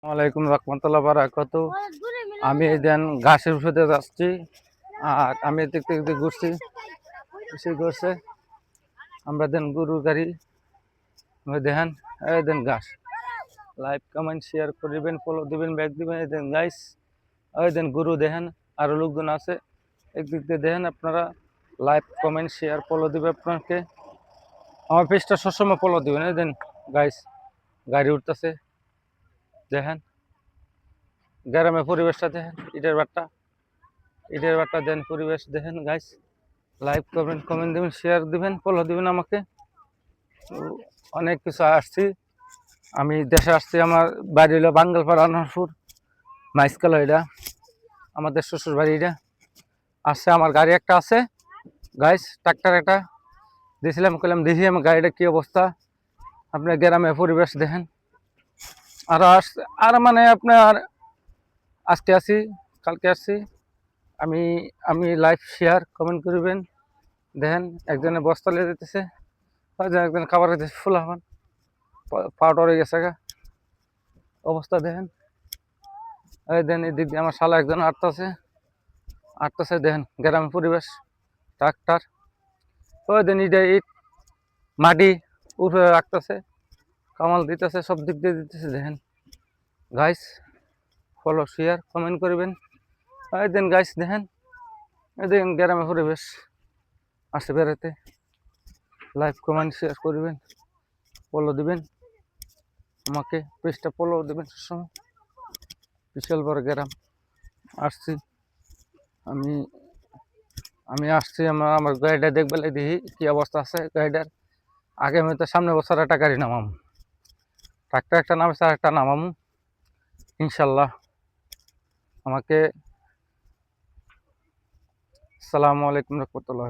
ওয়ালাইকুম রহমতুল্লাহ বারাকাতু। আমি দেন ঘাসের উপরে যাচ্ছি আর আমি দেখতে দেখতে ঘুরছি সে ঘুরছে আমরা দেন গরু গাড়ি দেখেন এই দেন ঘাস লাইক কমেন্ট শেয়ার করিবেন ফলো দিবেন ব্যাক দিবেন এই দেন গাইস এই দেন গরু দেখেন আরো লোকজন আছে একদিক দিয়ে দেখেন আপনারা লাইক কমেন্ট শেয়ার ফলো দিবে আপনাকে আমার পেজটা সবসময় ফলো দিবেন এই দেন গাইস গাড়ি উঠতেছে দেখেন গ্রামের পরিবেশটা দেখেন ইটের বাট্টা দেন পরিবেশ দেখেন গাইস লাইক করবেন কমেন্ট দিবেন শেয়ার দিবেন ফলো দিবেন আমাকে তো অনেক কিছু আসছি আমি দেশে আসছি আমার বাড়ি হলো বাঙ্গালপাড়া আনোয়ারপুর মাইসকাল এটা আমাদের শ্বশুর বাড়ি এটা আসছে আমার গাড়ি একটা আছে গাইস ট্রাক্টর একটা দিয়েছিলাম কইলাম দেখি আমার গাড়িটা কী অবস্থা আপনার গ্রামের পরিবেশ দেখেন আর আসছে আর মানে আপনার আজকে আসি কালকে আসছি আমি আমি লাইভ শেয়ার কমেন্ট করবেন দেখেন একজনে বস্তা লিয়ে দিতেছে একজন খাবার দিতেছে ফুল হবেন পাউডার হয়ে গেছে অবস্থা দেখেন এই দেন এদিক দিয়ে আমার শালা একজন আটতেছে দেখেন গ্রামের পরিবেশ ট্রাক্টর ওই দেন ইট মাটি উপরে রাখতেছে কামাল দিতেছে সব দিক দিয়ে দিতেছে দেখেন গাইস ফলো শেয়ার কমেন্ট করবেন এই দেন গাইস দেখেন এই দেখেন গ্রামের পরিবেশ আসে বেড়াতে লাইক কমেন্ট শেয়ার করবেন ফলো দিবেন আমাকে পেজটা ফলো দেবেন সবসময় বিশাল বড় গ্রাম আসছি আমি আমি আসছি আমার গাড়িটা দেখবে দেখি কী অবস্থা আছে গাড়িটার আগে আমি তো সামনে বছর একটা গাড়ি নামাম ট্রাক্টর একটা নামছে আর একটা নামাম ইনশাল্লাহ আমাকে আসসালামু আলাইকুম রহমতুল্লাহ।